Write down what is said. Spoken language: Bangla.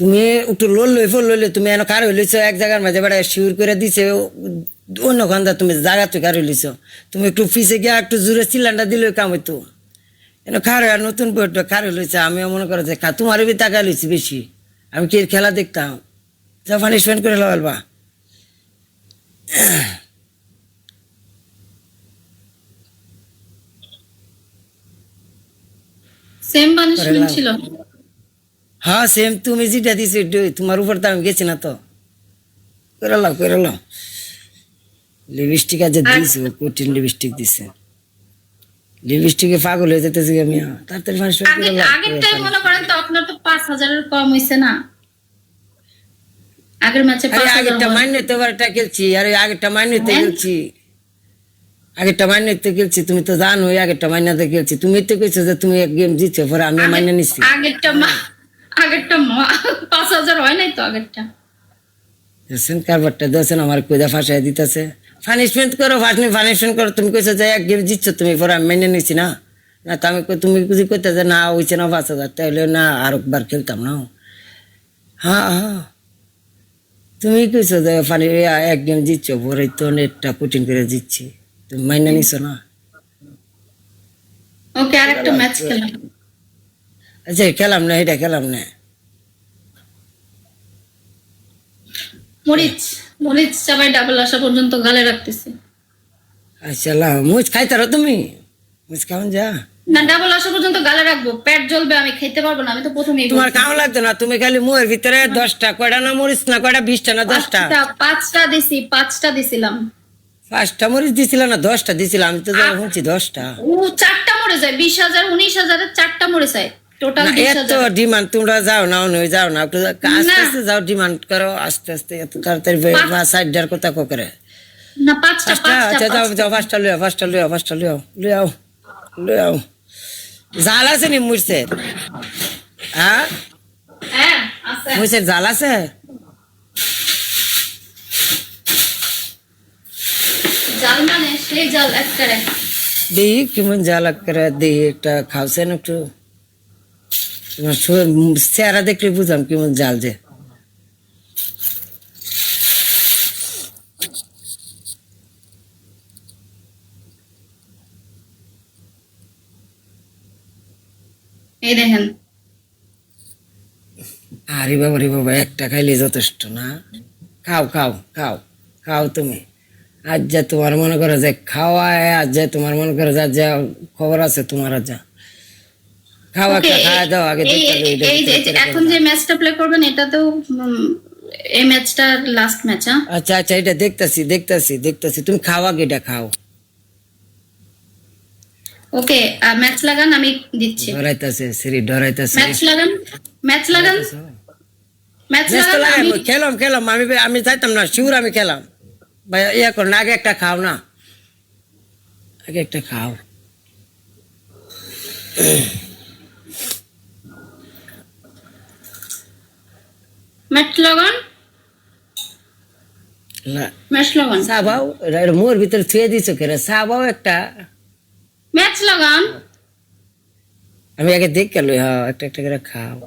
তুমি একটু লইলে তুমি এনে কার হইলিছ এক জায়গার মাঝে বেড়া শিউর করে দিছে অন্য খান্দা তুমি জায়গা তুই কার হইলিছ তুমি একটু পিছে গিয়া একটু জোরে চিল্লানটা দিলে কাম হইতো এনে খার আর নতুন বইটা কার হইলিছে আমিও মনে করো যে তোমার বি টাকা লইছি বেশি আমি কি খেলা দেখতাম যা পানিশমেন্ট করে লাগালবা সেম পানিশমেন্ট ছিল। হ্যাঁ সেম তুমি যেটা দিছো তোমার উপর তো আমি গেছি না তো করে লাও লিপস্টিক আজ দিয়েছে কঠিন লিপস্টিক দিছে লিপস্টিকে পাগল হয়ে যেতেছি আমি তাড়াতাড়ি আগের টাইম মনে করেন তো আপনার তো 5,000 এর কম হইছে না আগের ম্যাচে 5,000 আগেরটা মাইনে তো একটা খেলছি আর আগেরটা মাইনে তো খেলছি তুমি তো জানো আগেরটা মাইনাতে খেলছি তুমি তো কইছো যে তুমি এক গেম জিতছো পরে আমি মাইনে নিছি আগেরটা 5,000 হয় নাই তো আগেরটা দেখছেন কারবারটা দেখছেন আমার কইদা ফাঁসাই দিতেছে পানিশমেন্ট করো তুমি কইছো যে এক গেম জিতছো তুমি পরে আমি মাইনে নিছি না না তো আমি তুমি কিছু কইতে যে না হইছে না 5,000 তাহলে না আর একবার খেলতাম না হ্যাঁ তুমি কইছো যে এক গেম জিতছো পরে তো নেটটা কোচিং করে জিতছি তুমি মাইনে নিছো না ওকে আরেকটা ম্যাচ খেলাম আচ্ছা খেলাম না এটা খেলাম না মরিচ সবাই ডাবল আসা পর্যন্ত গালে রাখতেছে আচ্ছা লাও মুজ খাইতারো তুমি মুজ খাওন যা না ডাবল আসা পর্যন্ত গালে রাখবো পেট জ্বলবে আমি খেতে পারবো না আমি তো প্রথমেই তোমার খাওয়া লাগতো না তুমি খালি মুয়ের ভিতরে 10টা কয়টা না মরিচ না কয়টা 20টা না 10টা 5টা দিছিলাম 5টা মরিচ দিছিল না 10টা দিছিল আমি তো যখন শুনছি 10টা ও 4টা মরে যায় 20,000 19,000 এর 4টা মরে যায় টোটাল 20,000 এত ডিমান্ড তোমরা যাও না যাও না আস্তে আস্তে যাও ডিমান্ড করো আস্তে আস্তে এত তাড়াতাড়ি সাইডার কথা করে না 5টা আচ্ছা যাও 5টা লইও জাল আছে নি মুরছে হ্যাঁ আছে মুরছে জাল আছে জাল মানে সেই জাল একবারে দেই কেমন জাল করে দেই একটা খাওছেন একটু তোমার চেহারা দেখলে বুঝলাম কেমন জাল যে এই দেখেন আরে বাবা একটা খাইলে যথেষ্ট না খাও তুমি আজ যা তোমার মনে করো যে খাওয়ায় আজ যা তোমার মনে করো যা খবর আছে তোমার আজ যা খাওয়া খাওয়া দাও আগে এখন যে ম্যাচটা প্লে করবেন এটা তো এই ম্যাচটা লাস্ট ম্যাচ আচ্ছা এটা দেখতাছি তুমি খাওয়া গেটা খাও ওকে ম্যাচ লাগান আমি দিচ্ছি ডরাইতাছে ম্যাচ লাগান খেলাম আমি চাইতাম না শিউর আমি খেলাম ভাই ইয়া কর না আগে একটা খাও না আগে একটা খাও ম্যাচ লাগান সাবাও মোর ভিতরে থুয়ে দিছো কেন সাবাও একটা ম্যাচ লাগান আমি আগে দেখ গেল একটা করে খাও